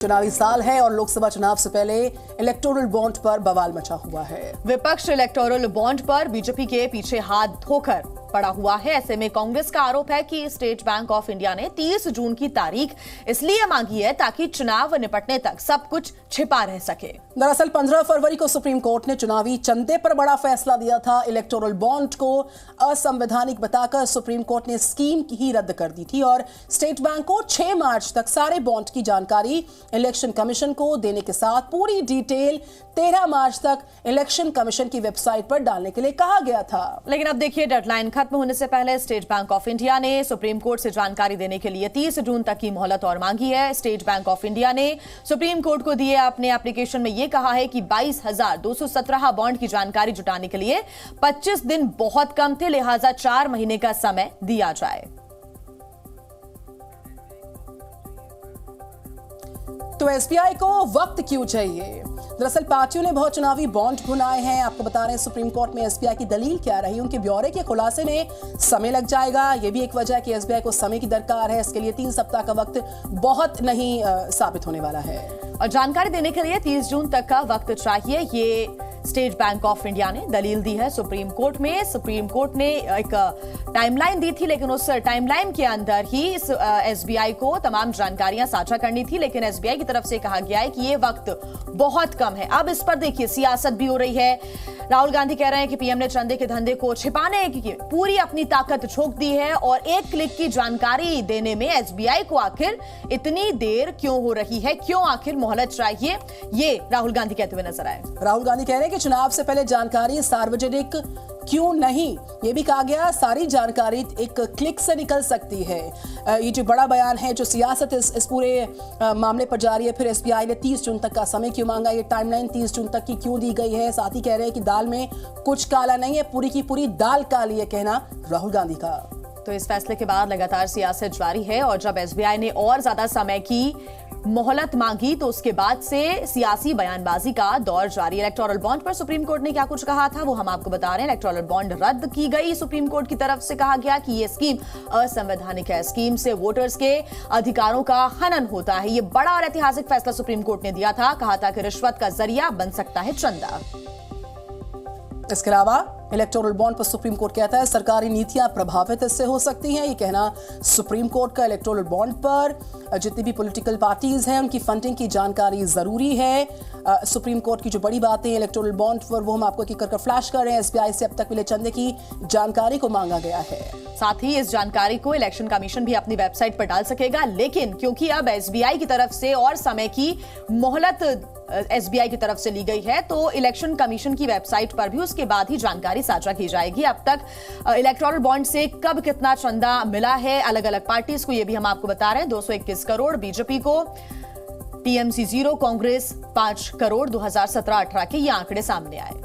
चुनावी साल है और लोकसभा चुनाव से पहले इलेक्टोरल बॉन्ड पर बवाल मचा हुआ है। विपक्ष इलेक्टोरल बॉन्ड पर बीजेपी के पीछे हाथ धोकर पड़ा हुआ है। ऐसे में कांग्रेस का आरोप है कि स्टेट बैंक ऑफ इंडिया ने 30 जून की तारीख इसलिए मांगी है ताकि चुनाव निपटने तक सब कुछ छिपा रह सके। दरअसल 15 फरवरी को सुप्रीम कोर्ट ने चुनावी चंदे पर बड़ा फैसला दिया था। इलेक्टोरल बॉन्ड को असंवैधानिक बताकर सुप्रीम कोर्ट ने स्कीम ही रद्द कर दी थी और स्टेट बैंक को 6 मार्च तक सारे बॉन्ड की जानकारी इलेक्शन कमीशन को देने के साथ पूरी डिटेल 13 मार्च तक इलेक्शन कमीशन की वेबसाइट पर डालने के लिए कहा गया था। लेकिन अब देखिए, डेडलाइन खत्म होने से पहले स्टेट बैंक ऑफ इंडिया ने सुप्रीम कोर्ट से जानकारी देने के लिए 30 जून तक की मोहलत और मांगी है। स्टेट बैंक ऑफ इंडिया ने सुप्रीम कोर्ट को दिए अपने एप्लीकेशन में यह कहा है कि 22,217 बॉन्ड की जानकारी जुटाने के लिए 25 दिन बहुत कम थे, लिहाजा 4 महीने का समय दिया जाए। तो एसबीआई को वक्त क्यों चाहिए? दरअसल पार्टियों ने बहुत चुनावी बॉन्ड भुनाए हैं। आपको बता रहे हैं सुप्रीम कोर्ट में एसबीआई की दलील क्या रही, उनके ब्यौरे के खुलासे में समय लग जाएगा। यह भी एक वजह है कि एसबीआई को समय की दरकार है। इसके लिए 3 सप्ताह का वक्त बहुत नहीं साबित होने वाला है और जानकारी देने के लिए 30 जून तक का वक्त चाहिए। ये स्टेट बैंक ऑफ इंडिया ने दलील दी है सुप्रीम कोर्ट में। सुप्रीम कोर्ट ने एक टाइमलाइन दी थी, लेकिन उस टाइमलाइन के अंदर ही इस एसबीआई को तमाम जानकारियां साझा करनी थी, लेकिन एसबीआई की तरफ से कहा गया है कि ये वक्त बहुत कम है। अब इस पर देखिए सियासत भी हो रही है। राहुल गांधी कह रहे हैं कि पीएम ने चंदे के धंधे को छिपाने की पूरी अपनी ताकत झोंक दी है और एक क्लिक की जानकारी देने में एसबीआई को आखिर इतनी देर क्यों हो रही है, क्यों आखिर मोहलत चाहिए, ये राहुल गांधी कहते हुए नजर आए। राहुल गांधी कह रहे हैं कि चुनाव से पहले जानकारी सार्वजनिक क्यों नहीं, ये भी कहा गया सारी जानकारी एक क्लिक से निकल सकती है। ये जो बड़ा बयान है, जो सियासत इस पूरे मामले पर जारी है। फिर एसबीआई ने 30 जून तक का समय क्यों मांगा, ये टाइमलाइन 30 जून तक की क्यों दी गई है। साथ ही कह रहे हैं कि दाल में कुछ काला नहीं है, पूरी की पूरी दाल काली है, कहना राहुल गांधी का। तो इस फैसले के बाद लगातार सियासत जारी है और जब एसबीआई ने और ज्यादा समय की मोहलत मांगी तो उसके बाद से सियासी बयानबाजी का दौर जारी। इलेक्टोरल बॉन्ड पर सुप्रीम कोर्ट ने क्या कुछ कहा था वो हम आपको बता रहे हैं। इलेक्टोरल बॉन्ड रद्द की गई। सुप्रीम कोर्ट की तरफ से कहा गया कि यह स्कीम असंवैधानिक है। स्कीम से वोटर्स के अधिकारों का हनन होता है। यह बड़ा और ऐतिहासिक फैसला सुप्रीम कोर्ट ने दिया था। कहा था कि रिश्वत का जरिया बन सकता है चंदा। इसके अलावा इलेक्टोरल बॉन्ड पर सुप्रीम कोर्ट कहता है सरकारी नीतियां प्रभावित इससे हो सकती हैं। ये कहना सुप्रीम कोर्ट का। इलेक्टोरल बॉन्ड पर जितनी भी पॉलिटिकल पार्टीज हैं उनकी फंडिंग की जानकारी जरूरी है। सुप्रीम कोर्ट की जो बड़ी बातें इलेक्टोरल बॉन्ड पर वो हम आपको एक कर फ्लैश कर रहे हैं। एसबीआई से अब तक मिले चंदे की जानकारी को मांगा गया है। साथ ही इस जानकारी को इलेक्शन कमीशन भी अपनी वेबसाइट पर डाल सकेगा, लेकिन क्योंकि अब एसबीआई की तरफ से और समय की मोहलत एसबीआई की तरफ से ली गई है तो इलेक्शन कमीशन की वेबसाइट पर भी उसके बाद ही जानकारी साझा की जाएगी। अब तक इलेक्टोरल बॉन्ड से कब कितना चंदा मिला है अलग अलग पार्टीज को, यह भी हम आपको बता रहे हैं। 221 करोड़ बीजेपी को, टीएमसी 0, कांग्रेस 5 करोड़। 2017-18 के ये आंकड़े सामने आए।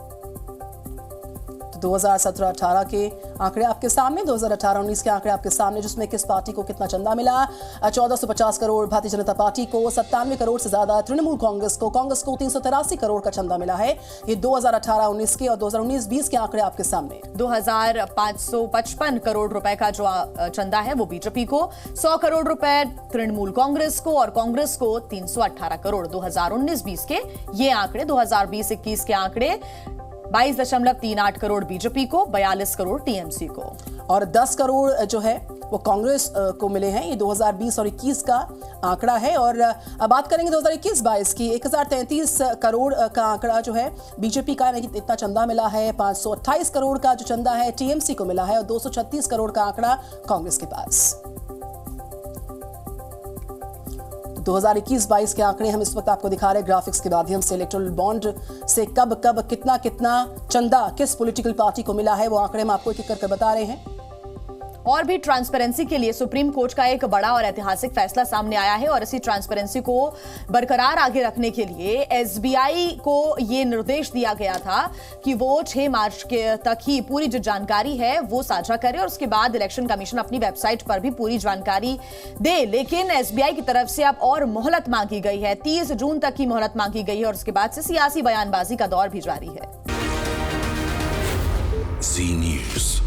2017-18 के आंकड़े आपके सामने, 2018-19 के आंकड़े आपके सामने, जिसमें किस पार्टी को कितना चंदा मिला। 1450 करोड़ भारतीय जनता पार्टी को, 97 करोड़ से ज्यादा तृणमूल कांग्रेस को 383 करोड़ का चंदा मिला है। ये 2018-19 के और 2019-20 के आंकड़े आपके सामने। 2555 करोड़ रुपए का जो चंदा है वो बीजेपी को, 100 करोड़ रुपए तृणमूल कांग्रेस को और कांग्रेस को 318 करोड़। 2019-20 के ये आंकड़े। 2020-21 के आंकड़े 22.38 करोड़ बीजेपी को, 42 करोड़ टीएमसी को और 10 करोड़ जो है वो कांग्रेस को मिले हैं। ये 2020 और 21 का आंकड़ा है। और अब बात करेंगे 2021-22 की। 1033 करोड़ का आंकड़ा जो है बीजेपी का, इतना चंदा मिला है। 528 करोड़ का जो चंदा है टीएमसी को मिला है और 236 करोड़ का आंकड़ा कांग्रेस के पास। 2021-22 के आंकड़े हम इस वक्त आपको दिखा रहे हैं ग्राफिक्स के माध्यम से। इलेक्टोरल बॉन्ड से कब कब कितना कितना चंदा किस पॉलिटिकल पार्टी को मिला है वो आंकड़े हम आपको एक कर बता रहे हैं। और भी ट्रांसपेरेंसी के लिए सुप्रीम कोर्ट का एक बड़ा और ऐतिहासिक फैसला सामने आया है और इसी ट्रांसपेरेंसी को बरकरार आगे रखने के लिए एसबीआई को ये निर्देश दिया गया था कि वो 6 मार्च के तक ही पूरी जो जानकारी है वो साझा करे और उसके बाद इलेक्शन कमीशन अपनी वेबसाइट पर भी पूरी जानकारी दे। लेकिन एसबीआई की तरफ से अब और मोहलत मांगी गई है। 30 जून तक की मोहलत मांगी गई है और उसके बाद से सियासी बयानबाजी का दौर भी जारी है। जी न्यूज़।